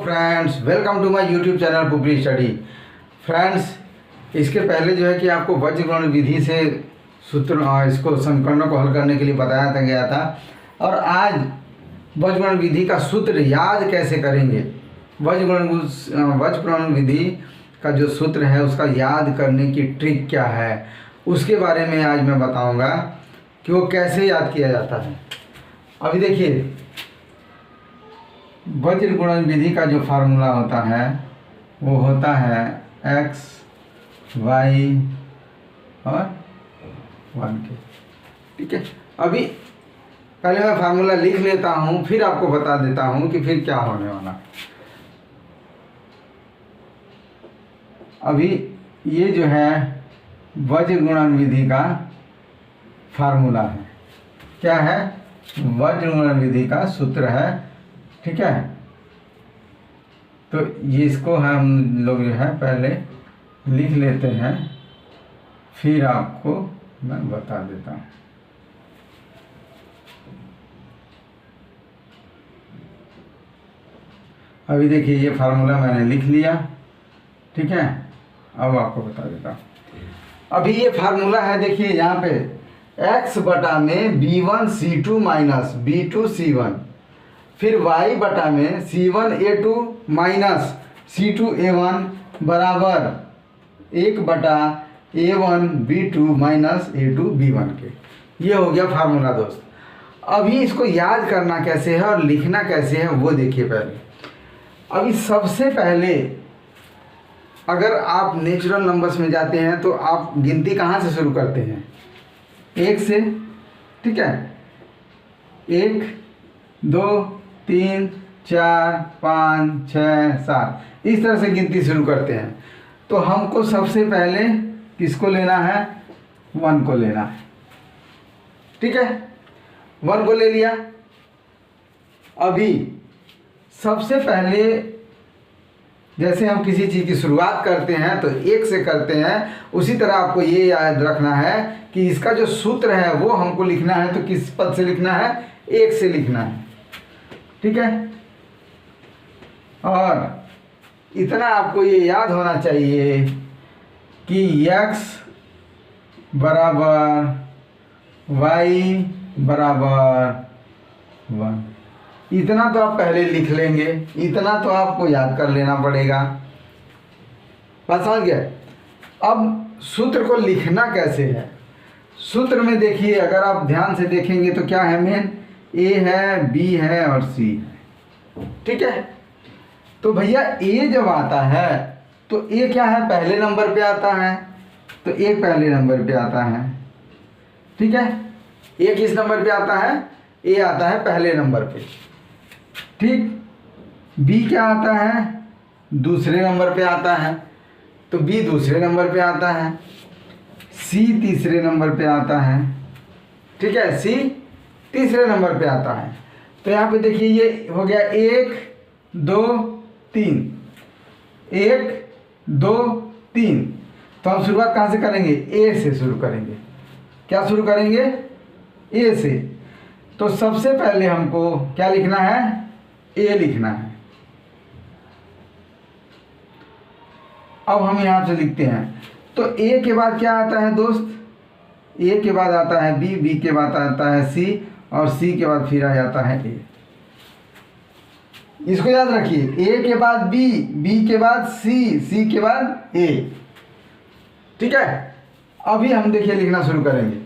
Friends, welcome to my YouTube channel Pupri study. Friends, इसके पहले जो है कि आपको वज्रगुणन विधि से सूत्र इसको समीकरणों को हल करने के लिए बताया गया था, और आज वज्रगुणन विधि का सूत्र याद कैसे करेंगे, वज्रगुणन विधि का जो सूत्र है उसका याद करने की ट्रिक क्या है, उसके बारे में आज मैं बताऊंगा कि वो कैसे याद किया जाता है। अभी देखिए, वज्रगुणन विधि का जो फार्मूला होता है वो होता है x, y और 1 के। ठीक है, अभी पहले मैं फार्मूला लिख लेता हूँ, फिर आपको बता देता हूँ कि फिर क्या होने वाला। अभी ये जो है वज्रगुणन विधि का फार्मूला है, क्या है, वज्रगुणन विधि का सूत्र है। ठीक है, तो ये इसको हम लोग जो है पहले लिख लेते हैं, फिर आपको मैं बता देता हूँ। अभी देखिए, ये फार्मूला मैंने लिख लिया। ठीक है, अब आपको बता देता हूँ। अभी ये फार्मूला है, देखिए यहाँ पे x बटा में b1c2 माइनस b2c1, फिर y बटा में c1a2 माइनस c2a1 बराबर 1 बटा a1 b2 minus a2 b1 के। ये हो गया फार्मूला दोस्त। अभी इसको याद करना कैसे है और लिखना कैसे है वो देखिए। पहले अभी सबसे पहले अगर आप नेचुरल नंबर्स में जाते हैं तो आप गिनती कहाँ से शुरू करते हैं, 1 से। ठीक है, 1 2 3 4 5 6 7 इस तरह से गिनती शुरू करते हैं। तो हमको सबसे पहले किसको लेना है, 1 को लेना है। ठीक है, 1 को ले लिया। अभी सबसे पहले जैसे हम किसी चीज़ की शुरुआत करते हैं तो 1 से करते हैं, उसी तरह आपको ये याद रखना है कि इसका जो सूत्र है वो हमको लिखना है तो किस पद से लिखना है, 1 से लिखना है। ठीक है, और इतना आपको ये याद होना चाहिए कि x बराबर y बराबर 1। इतना तो आप पहले लिख लेंगे, इतना तो आपको याद कर लेना पड़ेगा। बात समझ गए। अब सूत्र को लिखना कैसे है, सूत्र में देखिए, अगर आप ध्यान से देखेंगे तो क्या है, मेन a है, b है और c है। ठीक है, तो भैया a जब आता है तो a क्या है, पहले नंबर पे आता है, तो a पहले नंबर पे आता है। ठीक है, a किस नंबर पे आता है, a आता है पहले नंबर पे। ठीक, b क्या आता है, दूसरे नंबर पे आता है, तो b दूसरे नंबर पे आता है। c तीसरे नंबर पे आता है। ठीक है, c तीसरे नंबर पे आता है। तो यहाँ पे देखिए, ये हो गया 1 2 3, 1 2 3। तो हम शुरुआत कहाँ से करेंगे, a से शुरू करेंगे। क्या शुरू करेंगे, a से। तो सबसे पहले हमको क्या लिखना है, a लिखना है। अब हम यहाँ से लिखते हैं, तो a के बाद क्या आता है दोस्त, a के बाद आता है b, b के बाद आता है c, और c के बाद फिर आ जाता है a। इसको याद रखिए, a के बाद b, b के बाद c, c के बाद a। ठीक है, अभी हम देखिए लिखना शुरू करेंगे।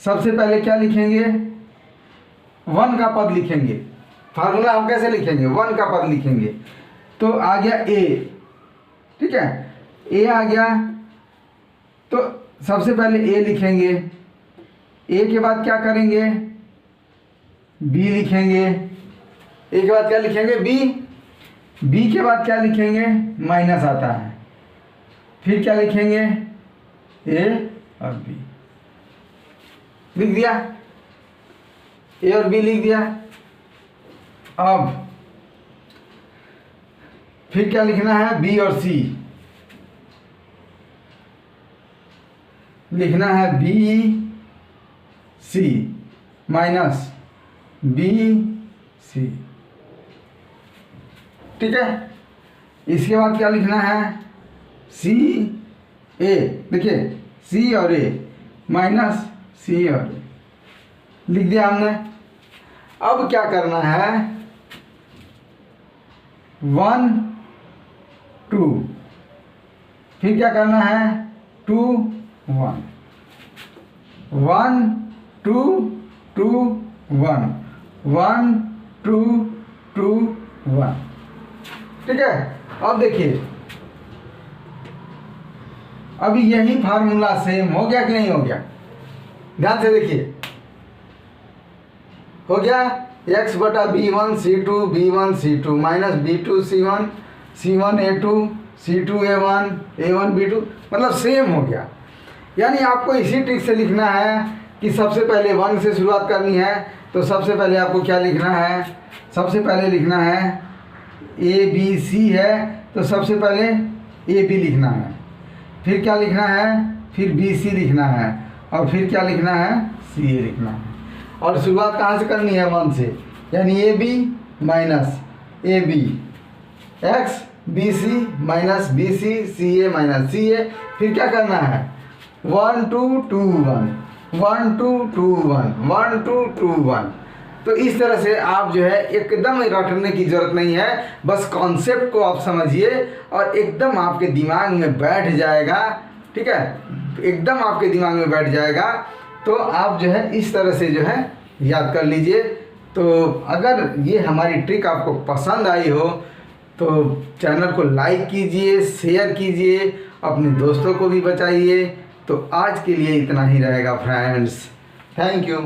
सबसे पहले क्या लिखेंगे, 1 का पद लिखेंगे। फार्मूला हम कैसे लिखेंगे, 1 का पद लिखेंगे। तो आ गया a। ठीक है, a आ गया, तो सबसे पहले a लिखेंगे। a के बाद क्या करेंगे, b लिखेंगे। a के बाद क्या लिखेंगे, b, b के बाद क्या लिखेंगे, माइनस आता है, फिर क्या लिखेंगे, a और b। लिख दिया, a और b लिख दिया। अब फिर क्या लिखना है, b और c लिखना है, b c minus b c। ठीक है। इसके बाद क्या लिखना है, सी ए, देखिए सी और ए माइनस सी और ए लिख दिया हमने। अब क्या करना है, 1 2, फिर क्या करना है 2 1 1 2 2 1 1 2 2 1, ठीक है। अब देखिए अभी यही फार्मूला सेम हो गया कि नहीं हो गया, ध्यान से देखिए, हो गया x बटा b1 c2 b1 c2 minus b2 c1 c1 a2 c2 a1 a1 b2, मतलब सेम हो गया। यानी आपको इसी ट्रिक से लिखना है कि सबसे पहले 1 से शुरुआत करनी है, तो सबसे पहले आपको क्या लिखना है, सबसे पहले लिखना है ए बी सी है, तो सबसे पहले ए बी लिखना है, फिर क्या लिखना है, फिर बी सी लिखना है, और फिर क्या लिखना है, सी ए लिखना है। और शुरुआत कहाँ से करनी है, 1 से, यानी a b minus a b x b c minus b c c a minus c a, फिर क्या करना है 1 2 2 1 1 2 2 1 1 2 2 1। तो इस तरह से आप जो है एकदम रटने की ज़रूरत नहीं है, बस कॉन्सेप्ट को आप समझिए और एकदम आपके दिमाग में बैठ जाएगा, ठीक है, एकदम आपके दिमाग में बैठ जाएगा। तो आप जो है इस तरह से जो है याद कर लीजिए। तो अगर ये हमारी ट्रिक आपको पसंद आई हो तो चैनल को लाइक कीजिए, शेयर कीजिए, अपने दोस्तों को भी बताइए। तो आज के लिए इतना ही रहेगा फ्रेंड्स, थैंक यू।